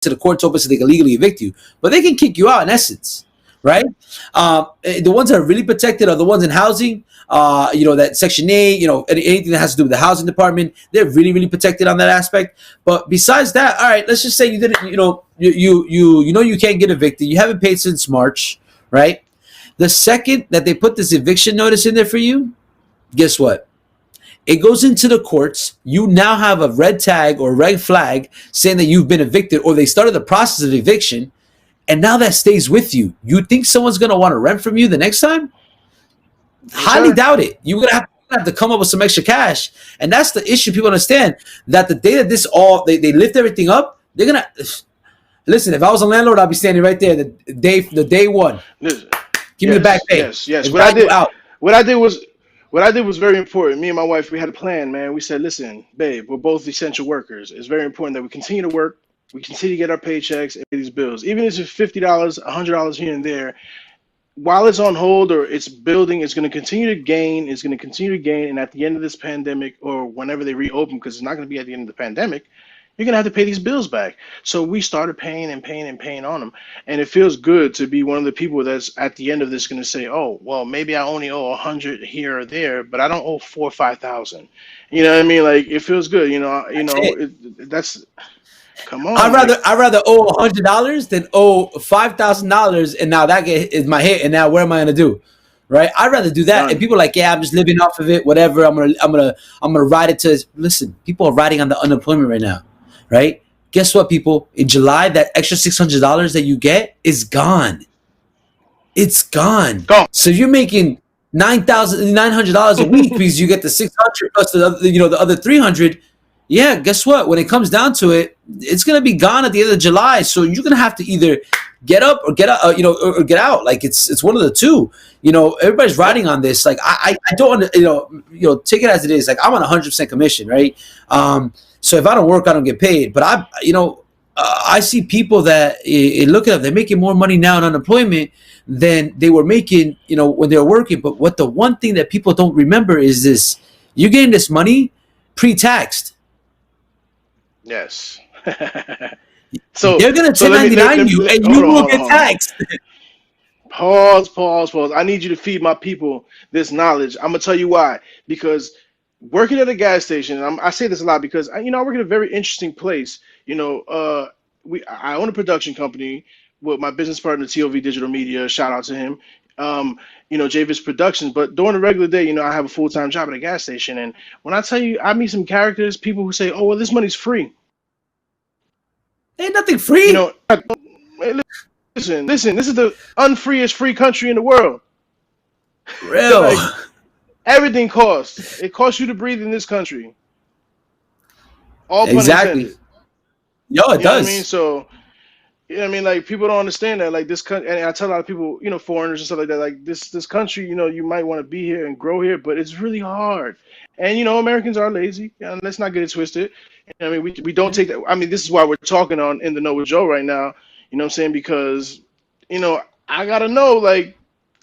to the courts open so they can legally evict you, but they can kick you out in essence, right? The ones that are really protected are the ones in housing. That Section 8, anything that has to do with the housing department, they're really, really protected on that aspect. But besides that, all right, let's just say you didn't, you can't get evicted. You haven't paid since March, right? The second that they put this eviction notice in there for you, guess what? It goes into the courts. You now have a red tag or red flag saying that you've been evicted, or they started the process of eviction, and now that stays with you. You think someone's going to want to rent from you the next time? Highly doubt it. You're gonna have to come up with some extra cash, and that's the issue. People understand that the day that they lift everything up, they're gonna listen. If I was a landlord, I'd be standing right there the day one. Give me the back pay. Yes. What I did was very important. Me and my wife, we had a plan, man. We said, listen, babe, we're both essential workers. It's very important that we continue to work. We continue to get our paychecks and pay these bills, even if it's $50, $100 here and there. While it's on hold or it's building, it's going to continue to gain. It's going to continue to gain. And at the end of this pandemic, or whenever they reopen, because it's not going to be at the end of the pandemic, you're going to have to pay these bills back. So we started paying on them. And it feels good to be one of the people that's at the end of this going to say, oh, well, maybe I only owe 100 here or there, but I don't owe 4,000 or 5,000. You know what I mean? Like, it feels good. That's. Come on. I'd rather owe $100 than owe $5,000, and now that is my hit. And now what am I gonna do? Right? I'd rather do that. And people are like, yeah, I'm just living off of it. Whatever. I'm gonna ride it to. Listen, people are riding on the unemployment right now, right? Guess what, people? In July, that extra $600 that you get is gone. It's gone. So you're making $900 a week because you get the $600 plus the other $300. Yeah, guess what? When it comes down to it, it's gonna be gone at the end of July. So you're gonna have to either get up or get out, or get out. Like it's one of the two. Everybody's riding on this. Like I don't, take it as it is. Like I'm on 100% commission, right? So if I don't work, I don't get paid. But I see people that look at them. They're making more money now in unemployment than they were making, when they were working. But what the one thing that people don't remember is this: you're getting this money pre-taxed. Yes. So they're gonna 1099 you, and you will get taxed. Pause. I need you to feed my people this knowledge. I'm gonna tell you why. Because working at a gas station, and I say this a lot because I work at a very interesting place. I own a production company with my business partner, TOV Digital Media. Shout out to him. Javis Productions. But during a regular day, I have a full-time job at a gas station. And when I tell you, I meet some characters, people who say, oh, well, this money's free. Ain't nothing free. Listen, this is the unfreest free country in the world. Real. Like, everything costs. It costs you to breathe in this country. All pun intended. Yo, it does. What I mean? So, like people don't understand that. Like this country, and I tell a lot of people, foreigners and stuff like that. Like this country, you might want to be here and grow here, but it's really hard. And Americans are lazy. Let's not get it twisted. We don't take that. This is why we're talking on In the Know with Joe right now. You know what I'm saying? Because, I gotta know, like,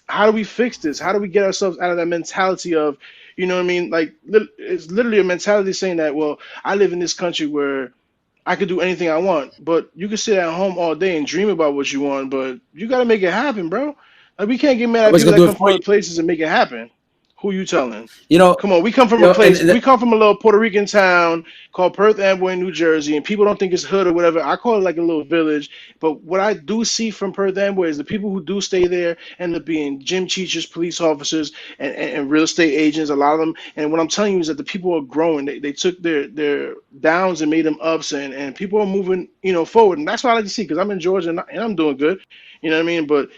how do we fix this? How do we get ourselves out of that mentality of, Like, it's literally a mentality saying that, well, I live in this country where I could do anything I want, but you can sit at home all day and dream about what you want, but you gotta make it happen, bro. Like, we can't get mad at people that come from other places and make it happen. Who you telling? Come on. We come from a place. We come from a little Puerto Rican town called Perth Amboy, New Jersey, and people don't think it's hood or whatever. I call it like a little village. But what I do see from Perth Amboy is the people who do stay there end up being gym teachers, police officers, and real estate agents. A lot of them. And what I'm telling you is that the people are growing. They took their downs and made them ups, and people are moving, forward. And that's what I like to see because I'm in Georgia and I'm doing good. You know what I mean? But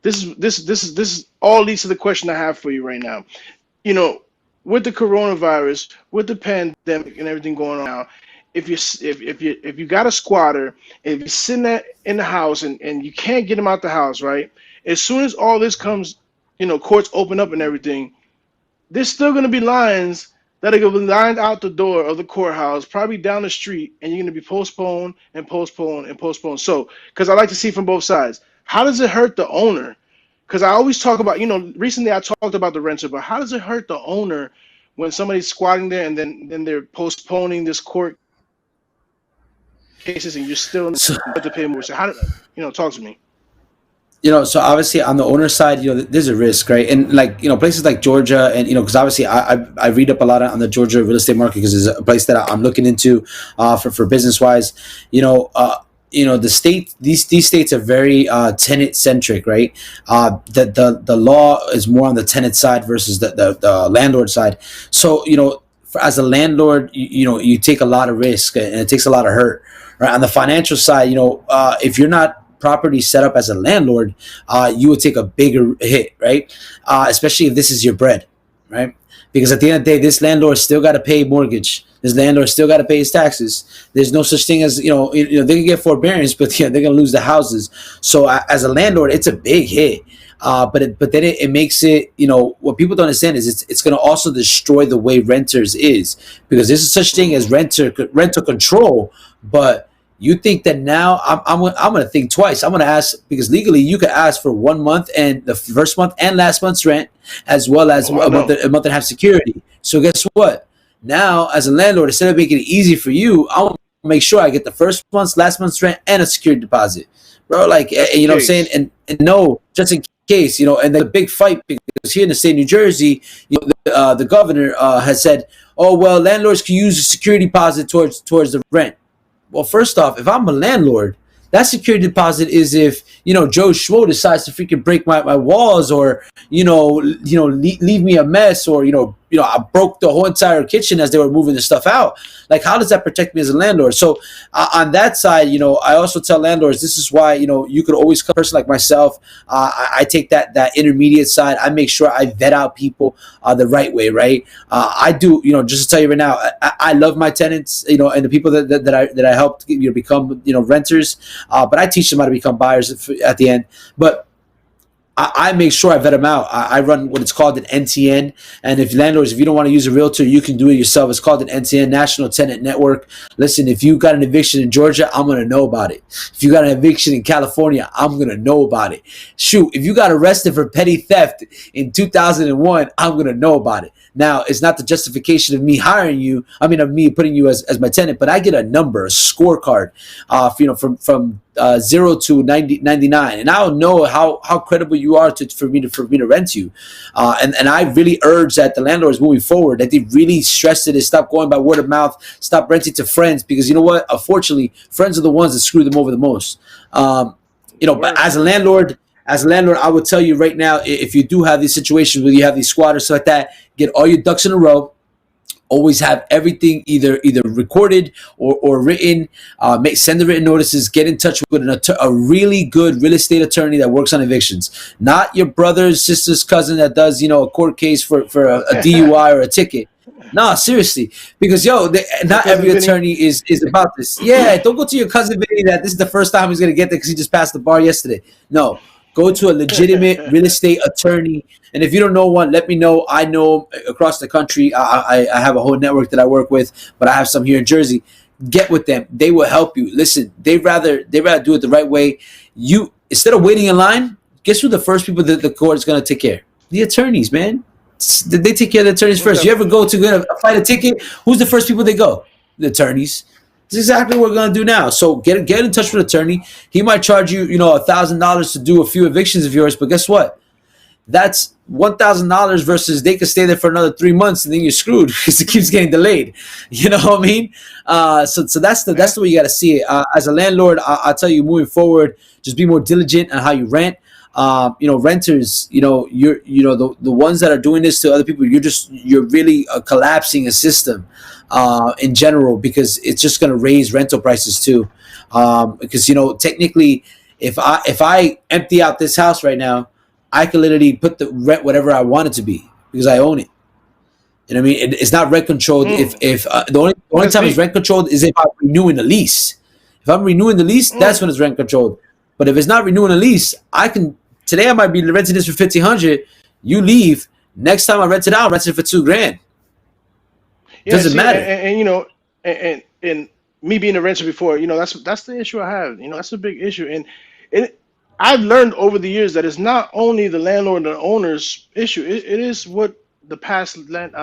this is all leads to the question I have for you right now. With the coronavirus, with the pandemic and everything going on now, if you got a squatter, if you're sitting there in the house and you can't get them out the house, right? As soon as all this comes, courts open up and everything, there's still gonna be lines that are gonna be lined out the door of the courthouse, probably down the street, and you're gonna be postponed and postponed and postponed. So, because I like to see from both sides, how does it hurt the owner? Because I always talk about, recently I talked about the renter, but how does it hurt the owner when somebody's squatting there and then they're postponing this court cases and you're still So, have to pay more. So how did talk to me? so obviously on the owner side, there's a risk, right? And like, places like Georgia, and because obviously I read up a lot on the Georgia real estate market because it's a place that I'm looking into for business wise. You know, the state, these states are very tenant centric, right? The law is more on the tenant side versus the landlord side. So as a landlord, you take a lot of risk and it takes a lot of hurt. Right? On the financial side, if you're not property set up as a landlord, you would take a bigger hit, right? Especially if this is your bread, right? Because at the end of the day, this landlord still got to pay mortgage. This landlord still got to pay his taxes. There's no such thing as they can get forbearance, but they're gonna lose the houses. So as a landlord, it's a big hit. But then it makes it, what people don't understand is it's going to also destroy the way renters is, because there's such thing as rental control. But you think that now I'm going to think twice. I'm going to ask, because legally you could ask for 1 month and the first month and last month's rent, as well as Oh, I know. a month and a half security. So guess what? Now, as a landlord, instead of making it easy for you, I'll make sure I get the first month's, last month's rent, and a security deposit, bro. Like, Just in you know what I'm saying? case. And no, just in case, and the big fight, because here in the state of New Jersey, the governor has said, oh well, landlords can use a security deposit towards the rent. Well, first off, if I'm a landlord, that security deposit is if Joe Schmo decides to freaking break my walls, or leave me a mess, or I broke the whole entire kitchen as they were moving the stuff out. Like, how does that protect me as a landlord? So on that side, I also tell landlords, this is why you could always come, a person like myself. I take that intermediate side. I make sure I vet out people the right way, right? I do, just to tell you right now, I love my tenants, and the people that I helped become renters. But I teach them how to become buyers at the end. But I make sure I vet them out. I run what it's called an NTN. And if landlords, if you don't want to use a realtor, you can do it yourself. It's called an NTN, National Tenant Network. Listen, if you got an eviction in Georgia, I'm going to know about it. If you got an eviction in California, I'm going to know about it. Shoot, if you got arrested for petty theft in 2001, I'm going to know about it. Now, it's not the justification of me hiring you. I mean, of me putting you as my tenant, but I get a number, a scorecard, from 0 to 99, and I'll know how credible you are for me to rent you. And I really urge that the landlords moving forward, that they really stress it, stop going by word of mouth, stop renting to friends, because you know what? Unfortunately, friends are the ones that screw them over the most. But as a landlord, I would tell you right now, if you do have these situations where you have these squatters, stuff like that, get all your ducks in a row. Always have everything either recorded or written. Send the written notices. Get in touch with a really good real estate attorney that works on evictions. Not your brother's sister's cousin that does a court case for a DUI or a ticket. No, seriously, because My not cousin every Vinny. attorney is about this. Yeah, don't go to your cousin Vinny that this is the first time he's gonna get there because he just passed the bar yesterday. No, go to a legitimate real estate attorney. And if you don't know one, let me know. I know across the country. I have a whole network that I work with, but I have some here in Jersey. Get with them. They will help you. Listen, they rather do it the right way. You, instead of waiting in line, guess who the first people that the court is going to take care? The attorneys, man. They take care of the attorneys Most first. You ever definitely. go to get a fight a ticket? Who's the first people they go? The attorneys. That's exactly what we're gonna do now. So get in touch with an attorney. He might charge you, $1,000 to do a few evictions of yours, but guess what? That's $1,000 versus they could stay there for another 3 months and then you're screwed because it keeps getting delayed. You know what I mean? So that's the way you got to see it. As a landlord, I'll tell you, moving forward, just be more diligent on how you rent. Renters, you're the ones that are doing this to other people. You're really collapsing a system in general, because it's just going to raise rental prices too. Because technically, if I empty out this house right now, I can literally put the rent whatever I want it to be because I own it. You know what I mean? It's not rent controlled. If the only That's time it's deep. rent controlled is if I'm renewing the lease. If I'm renewing the lease, that's when it's rent controlled. But if it's not renewing a lease, I can today I might be renting this for 1,500. You leave. Next time I rent it out, I rent it for 2 grand. Yeah, Doesn't see, matter. and me being a renter before, that's the issue I have. That's a big issue, and it I've learned over the years that it's not only the landlord and the owner's issue. It is what the past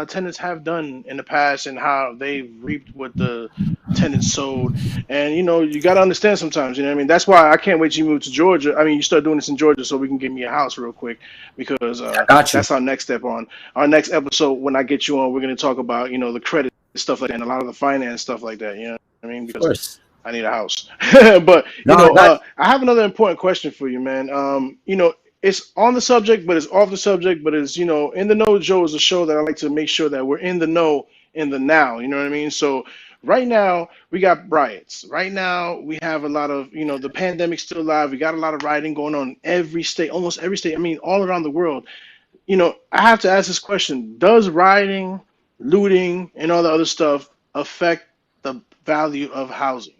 tenants have done in the past and how they've reaped what the tenants sowed. And you got to understand sometimes. You know what I mean? That's why I can't wait till you move to Georgia. I mean, you start doing this in Georgia so we can get me a house real quick because I got you. that's our next step on our next episode. When I get you on, we're going to talk about the credit stuff like that and a lot of the finance stuff like that. You know what I mean? Of Because course. I need a house. But No, I got I have another important question for you, man. It's on the subject, but it's off the subject. But it's in the know. Joe is a show that I like to make sure that we're in the know in the now. You know what I mean? So right now we got riots. Right now we have a lot of the pandemic's still alive. We got a lot of rioting going on in every state, almost every state. I mean, all around the world. I have to ask this question: does rioting, looting, and all the other stuff affect the value of housing?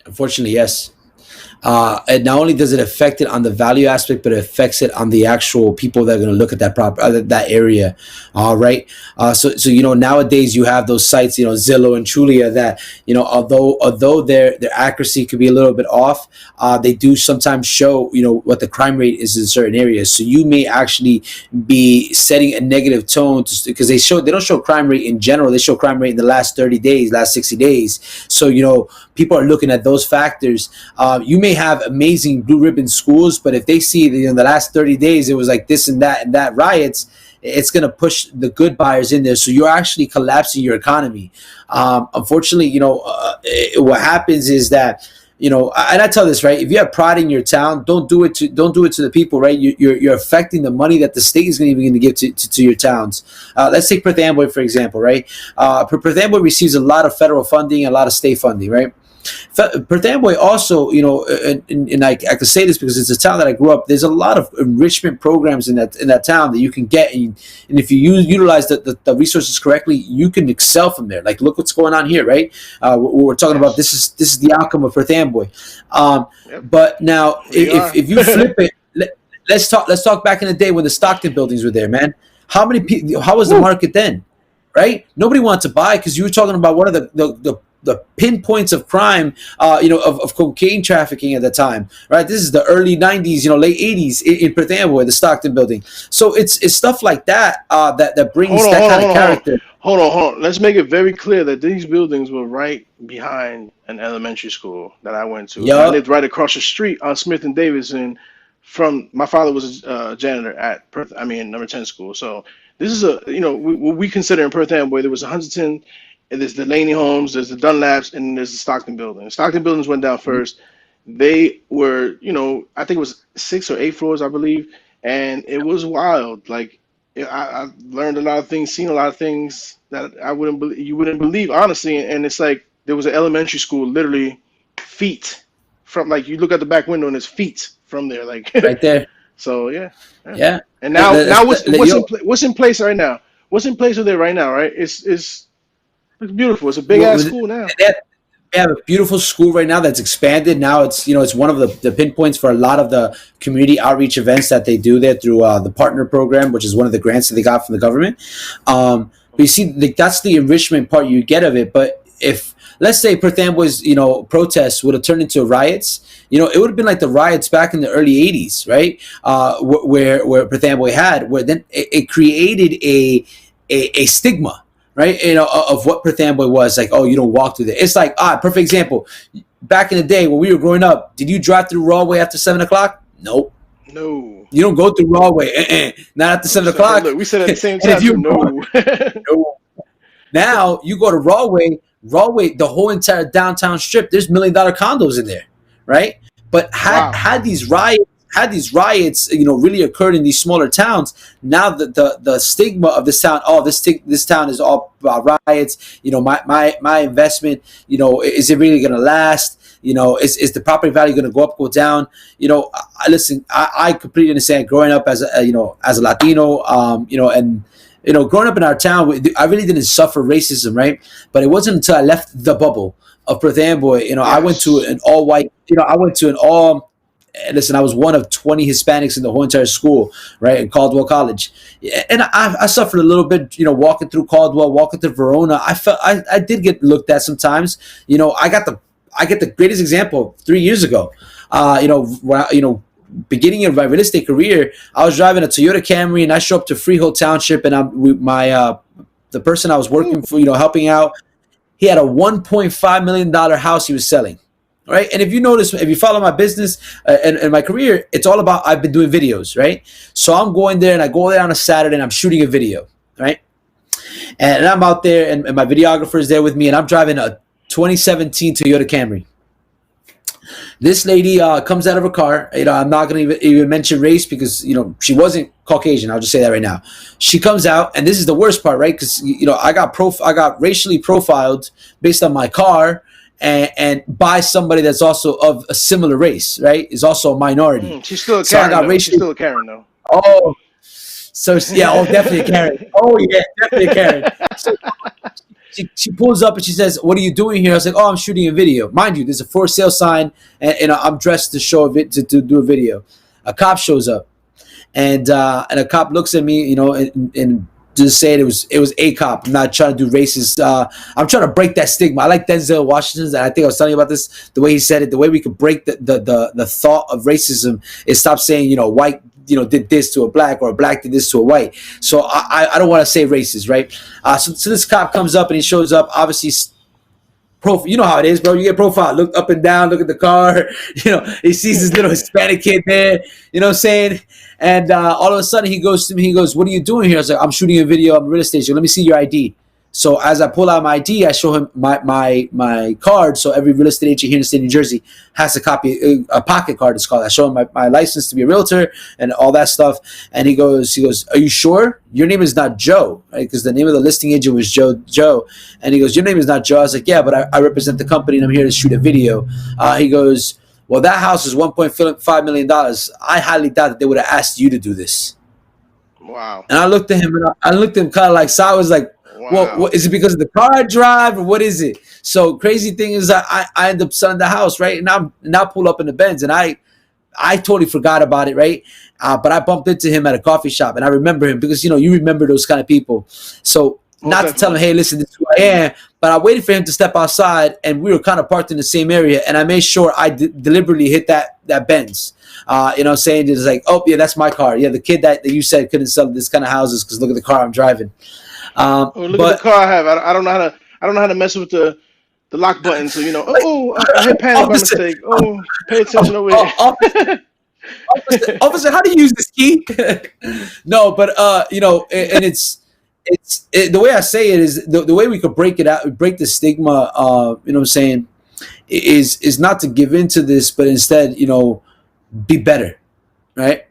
Unfortunately, yes. And not only does it affect it on the value aspect, but it affects it on the actual people that are going to look at that that area. All right. So nowadays you have those sites, Zillow and Trulia, that although their accuracy could be a little bit off, they do sometimes show what the crime rate is in certain areas. So you may actually be setting a negative tone because they don't show crime rate in general. They show crime rate in the last 30 days, last 60 days. So people are looking at those factors. You may have amazing blue ribbon schools, but if they see that in the last 30 days it was like this and that riots, it's going to push the good buyers in there. So you're actually collapsing your economy. Unfortunately, what happens is that and I tell this, right, if you have pride in your town, don't do it to the people, right? You're affecting the money that the state is going to give to your towns. Let's take Perth Amboy, for example, right? Perth Amboy receives a lot of federal funding, a lot of state funding, right? Perth Amboy also, and I can say this because it's a town that I grew up. There's a lot of enrichment programs in that town that you can get, and if you utilize the resources correctly, you can excel from there. Like, look what's going on here, right? We're talking about this is the outcome of Perth Amboy. Yep. But now, if you flip it, let's talk back in the day when the Stockton buildings were there, man. How many people? How was the market then? Right? Nobody wanted to buy because you were talking about one of the pinpoints of crime, of cocaine trafficking at the time, right? This is the early 90s, late 80s in Perth Amboy, the Stockton building. So it's stuff like that that brings that kind of character. Hold on. Let's make it very clear that these buildings were right behind an elementary school that I went to. Yep. I lived right across the street on Smith and Davidson from my father was a janitor at number 10 school. So this is what we consider in Perth Amboy. There was 110. There's the Laney homes, there's the Dunlaps, and there's the Stockton building. The Stockton buildings went down first. They were, I think it was 6 or 8 floors, I believe, and it was wild. Like, I learned a lot of things, seen a lot of things that you wouldn't believe, honestly. And it's like there was an elementary school literally feet from, like, you look at the back window and it's feet from there, like right there. So yeah. And what's in place right now? What's in place with it right now? Right, it's beautiful. It's a big ass school now. They have a beautiful school right now that's expanded. Now it's it's one of the pinpoints for a lot of the community outreach events that they do there through the partner program, which is one of the grants that they got from the government. But you see, that's the enrichment part you get of it. But if, let's say, Perth Amboy's protests would have turned into riots, it would have been like the riots back in the early 80s, right? Where Perth Amboy had, where then it created a stigma, right? Of what Perth Amboy was like. Oh, you don't walk through there. It's like, perfect example. Back in the day when we were growing up, did you drive through Rawway after 7:00? Nope. No. You don't go through Rawway. Not after 7:00. Look, we said at the same time. No. Now you go to Rawway, the whole entire downtown strip. There's $1 million condos in there, right? But had these riots, really occurred in these smaller towns, now the stigma of this town, this town is all about riots. My investment, is it really going to last? Is the property value going to go up, go down? Listen, I completely understand. Growing up as a Latino, and growing up in our town, I really didn't suffer racism, right? But it wasn't until I left the bubble of Perth Amboy. Yes. I went to an all white. Listen, I was one of 20 Hispanics in the whole entire school, right, in Caldwell College. And I suffered a little bit, walking through Caldwell, walking through Verona. I did get looked at sometimes. I get the greatest example 3 years ago. beginning of my real estate career, I was driving a Toyota Camry, and I show up to Freehold Township, and the person I was working for, helping out, he had a $1.5 million house he was selling. Right. And if you notice, if you follow my business and my career, it's all about, I've been doing videos. Right. So I'm going there, and I go there on a Saturday, and I'm shooting a video. Right. And I'm out there, and my videographer is there with me, and I'm driving a 2017 Toyota Camry. This lady comes out of her car. I'm not going to even mention race because, she wasn't Caucasian. I'll just say that right now. She comes out, and this is the worst part, right? Because, I got racially profiled based on my car and by somebody that's also of a similar race, right? Is also a minority. She's still a Karen. She's still a Karen, though. Oh, so yeah, definitely a Karen. Oh yeah, definitely a Karen. So, she pulls up and she says, "What are you doing here?" I was like, "Oh, I'm shooting a video." Mind you, there's a for sale sign, and I'm dressed to show to do a video. A cop shows up, and a cop looks at me, and just saying it was a cop. I'm not trying to do racist. I'm trying to break that stigma. I like Denzel Washington's, and I think I was telling you about this. The way he said it, the way we could break the thought of racism is stop saying white did this to a black, or a black did this to a white. So I don't want to say racist, right? So this cop comes up, and he shows up, obviously, you know how it is, bro. You get profile, look up and down, look at the car, he sees this little Hispanic kid there, you know what I'm saying? And all of a sudden he goes to me, he goes, "What are you doing here?" I was like, "I'm shooting a video, I'm a real estate agent. Let me see your ID." So as I pull out my ID, I show him my card. So every real estate agent here in the state of New Jersey has a pocket card, it's called. I show him my license to be a realtor and all that stuff. And he goes, "Are you sure? Your name is not Joe," right? Because the name of the listing agent was Joe. And he goes, "Your name is not Joe." I was like, "Yeah, but I represent the company, and I'm here to shoot a video." He goes, "Well, that house is $1.5 million. I highly doubt that they would have asked you to do this." Wow. And I looked at him, kind of like, so I was like, wow. Well, what, is it because of the car I drive, or what is it? So crazy thing is, I end up selling the house, right? And now pull up in the Benz, and I totally forgot about it, right? But I bumped into him at a coffee shop, and I remember him because, you remember those kind of people. So not to tell him, "Hey, listen, this is who I am," but I waited for him to step outside, and we were kind of parked in the same area, and I made sure I deliberately hit that Benz. You know what I'm saying? It's like, "Oh, yeah, that's my car. Yeah, the kid that you said couldn't sell this kind of houses because look at the car I'm driving." Look at the car I have. I don't know how to mess with the lock button. So I hit panic by mistake. Oh, pay attention over here. Officer, how do you use this key? No, but and it's the way I say it is the way we could break it out, break the stigma. You know what I'm saying? Is not to give into this, but instead, be better, right?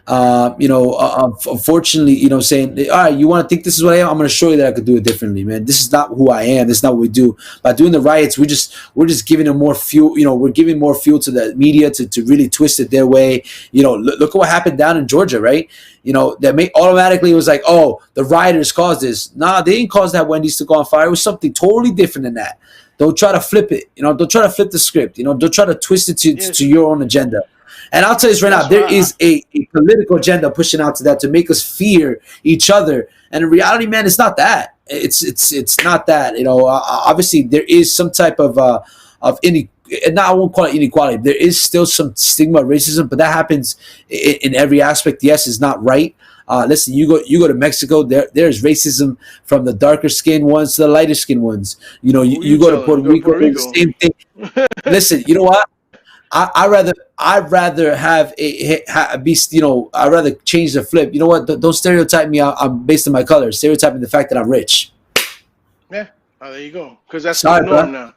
Unfortunately, saying, "All right, you want to think this is what I am? I'm going to show you that I could do it differently, man. This is not who I am. This is not what we do." By doing the riots, we're just giving them more fuel. We're giving more fuel to the media to really twist it their way. Look at what happened down in Georgia, right? That automatically it was like, "Oh, the rioters caused this." Nah, they didn't cause that Wendy's to go on fire. It was something totally different than that. Don't try to flip it. Don't try to flip the script. Don't try to twist it to your own agenda. And I'll tell you this right now, there is a political agenda pushing out to that to make us fear each other. And in reality, man, it's not that. It's not that. Obviously there is some type of and I won't call it inequality. There is still some stigma of racism, but that happens in every aspect. Yes, it's not right. Listen, you go to Mexico, there's racism from the darker skinned ones to the lighter skinned ones. You go to Puerto Rico, the same thing. Listen, you know what? I'd rather have I'd rather change the flip. You know what? Don't stereotype me. I'm based on my color. Stereotype me the fact that I'm rich. Yeah. Oh, there you go. Because that's the norm now.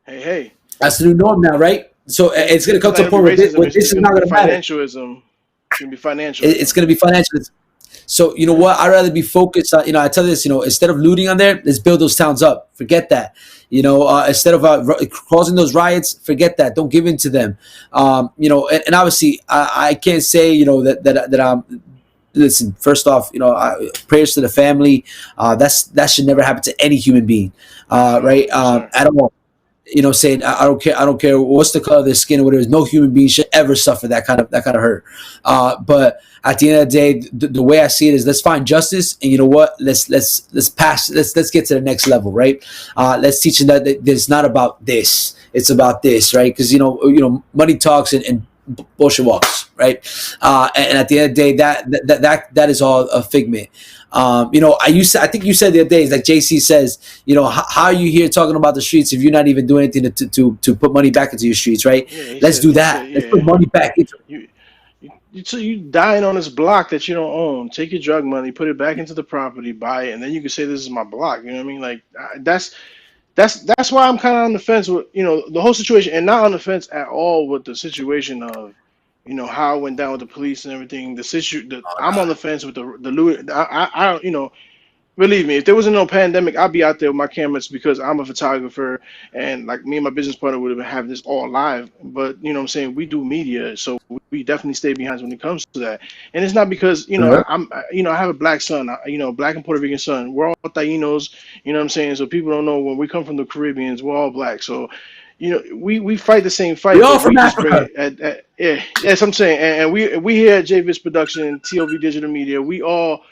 Hey. That's the new norm now, right? So it's going to come to a point where this is not going to matter. Financialism. It's going to be financial. It's going to be financialism. So, you know what? I'd rather be focused on, I tell you this, instead of looting on there, let's build those towns up. Forget that. Instead of causing those riots, forget that. Don't give in to them. And obviously, I can't say, that I'm, listen, first off, prayers to the family. That should never happen to any human being, right? At all. Saying I don't care what's the color of their skin or whatever. No human being should ever suffer that kind of hurt. But at the end of the day, the way I see it is, let's find justice, and you know what? Let's get to the next level, right? Let's teach them that it's not about this; it's about this, right? Because money talks, and bullshit walks, right? And at the end of the day, that is all a figment. I think you said the other day, it's like JC says, how are you here talking about the streets if you're not even doing anything to put money back into your streets, right? Yeah, Let's do he said, that. Let's put yeah. money back into. You, you dying on this block that you don't own. Take your drug money, put it back into the property, buy it, and then you can say this is my block. You know what I mean? Like that's why I'm kind of on the fence with the whole situation, and not on the fence at all with the situation of how it went down with the police and everything. I'm on the fence with the loot. I don't believe me, if there wasn't no pandemic, I'd be out there with my cameras because I'm a photographer and like me and my business partner would have been having this all live. But you know what I'm saying, we do media, so we definitely stay behind when it comes to that. And it's not because Yeah. I have a black son, black and Puerto Rican son. We're all Tainos, you know what I'm saying. So people don't know when we come from the Caribbeans, we're all black. So we fight the same We fight, all but we from just bring Africa. it yeah, that's what I'm saying. And we here at JVIS Production, TOV Digital Media, we want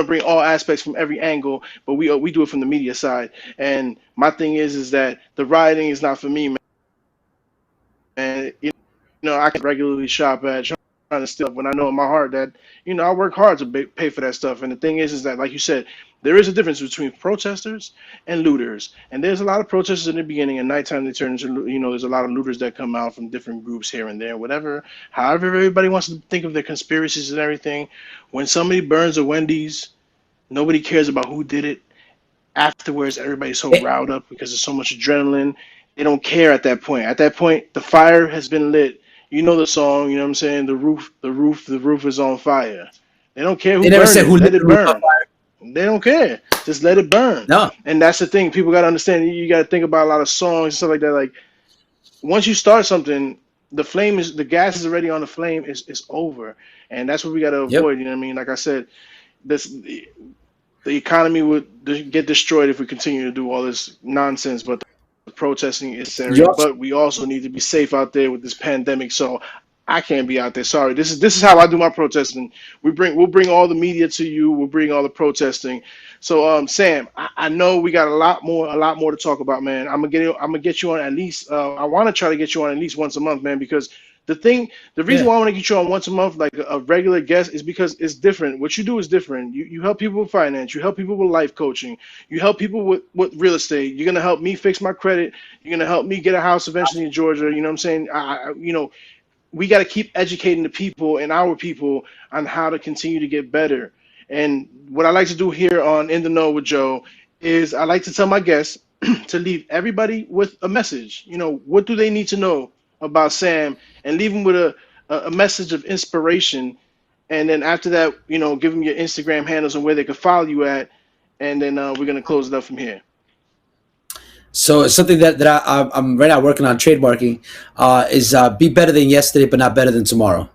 to bring all aspects from every angle, but we do it from the media side. And my thing is that the rioting is not for me, man. I can regularly shop at trying to steal when I know in my heart that I work hard to pay for that stuff. And the thing is that like you said, there is a difference between protesters and looters. And there's a lot of protesters in the beginning, and nighttime they turn into there's a lot of looters that come out from different groups here and there, whatever. However, everybody wants to think of their conspiracies and everything. When somebody burns a Wendy's, nobody cares about who did it. Afterwards, everybody's so Eh, riled up because there's so much adrenaline. They don't care at that point. At that point, the fire has been lit. You know the song, you know what I'm saying? The roof is on fire. They don't care They who never burned said it. who lit Let the it roof on burn. fire. They don't care. Just let it burn. No. And that's the thing. People got to understand. You got to think about a lot of songs and stuff like that. Like once you start something, the gas is already on the flame. It's over, and that's what we got to Yep. avoid. You know what I mean? Like I said, this the economy would get destroyed if we continue to do all this nonsense. But the protesting is You necessary. also, But we also need to be safe out there with this pandemic. So I can't be out there. Sorry. This is how I do my protesting. We'll bring all the media to you. We'll bring all the protesting. So Sam, I know we got a lot more to talk about, man. I'm gonna get you on at least. I want to try to get you on at least once a month, man, because the reason yeah. why I want to get you on once a month, like a regular guest, is because it's different. What you do is different. You help people with finance. You help people with life coaching. You help people with real estate. You're gonna help me fix my credit. You're gonna help me get a house eventually in Georgia. You know what I'm saying? We got to keep educating the people and our people on how to continue to get better. And what I like to do here on In the Know with Joe is I like to tell my guests to leave everybody with a message. What do they need to know about Sam, and leave them with a message of inspiration. And then after that, give them your Instagram handles and where they can follow you at. And then we're going to close it up from here. So it's something that I'm right now working on trademarking, is be better than yesterday, but not better than tomorrow.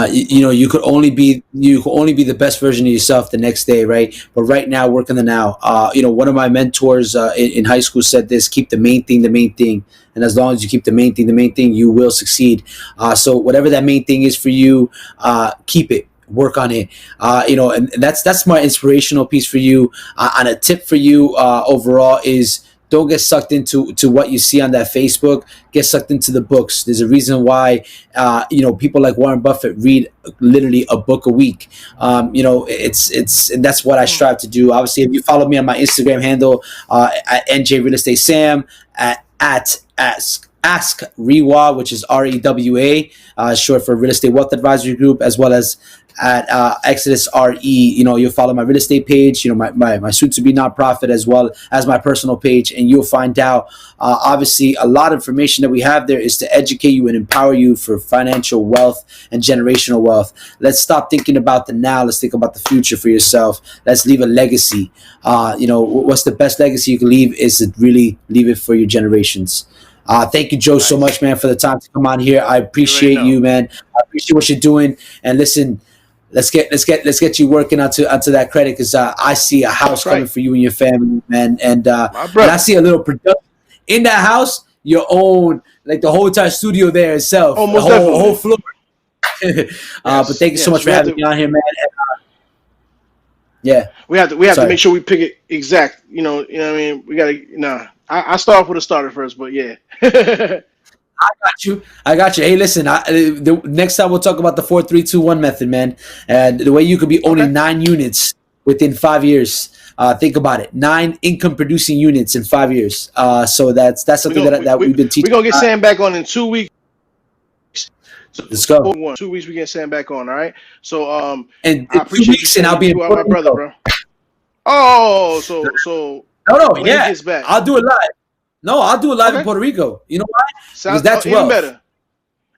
You could only be the best version of yourself the next day, right? But right now, work on the now. One of my mentors in high school said this: keep the main thing, and as long as you keep the main thing, you will succeed. So whatever that main thing is for you, keep it. Work on it. And that's my inspirational piece for you. And a tip for you overall is, don't get sucked into what you see on that Facebook. Get sucked into the books. There's a reason why people like Warren Buffett read literally a book a week. It's and that's what I Mm. strive to do. Obviously, if you follow me on my Instagram handle at NJ Real Estate Sam, at Ask Rewa, which is REWA, short for Real Estate Wealth Advisory Group, as well as at Exodus RE. You'll follow my real estate page, my soon to be nonprofit, as well as my personal page, and you'll find out obviously a lot of information that we have there is to educate you and empower you for financial wealth and generational wealth. Let's stop thinking about the now. Let's think about the future for yourself. Let's leave a legacy. What's the best legacy you can leave is to really leave it for your generations. Thank you, Joe, so Nice. much, man, for the time to come on here. I You already appreciate know. you, man. I appreciate what you're doing. And listen, let's get you working onto that credit, because I see a house That's coming right, for you and your family, man. my And I brother. see a little production in that house. Your own, like the whole entire studio there Oh, itself, a most whole definitely. floor. But Yes, thank you so much yes. for We have having to me on here, man. Yeah, we have to sorry. make sure we pick it exact. You know what I mean. We gotta. Nah, I start off with a starter first, but yeah. I got you. Hey, listen. The next time we'll talk about the 4-3-2-1 method, man, and the way you could be owning 9 units within 5 years. Think about it: 9 income-producing units in 5 years. So that's something that we've been teaching. We're gonna get Sam back on in 2 weeks. So Let's go. 2 weeks we get Sam back on. All right. So And I appreciate you, Sam. and I'll be in my brother, bro. Oh, so no, when he gets back, I'll do it live. No, I'll do it live in Puerto Rico. You know why? Because that's even better.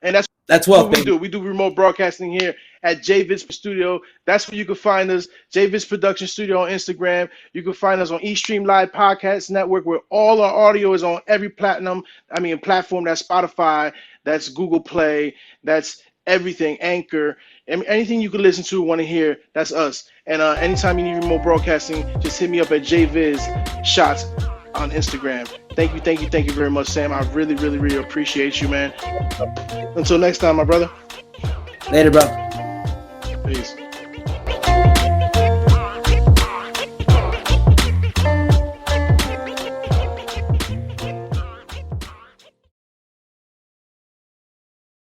And that's what we do. We do remote broadcasting here at JVids Studio. That's where you can find us. JVids Production Studio on Instagram. You can find us on eStream Live Podcast Network, where all our audio is on every platform. That's Spotify, that's Google Play, that's everything, Anchor. Anything you can listen to, want to hear, that's us. And anytime you need remote broadcasting, just hit me up at JVids Shots on Instagram. Thank you very much, Sam. I really, really, really appreciate you, man. Until next time, my brother. Later, bro. Peace.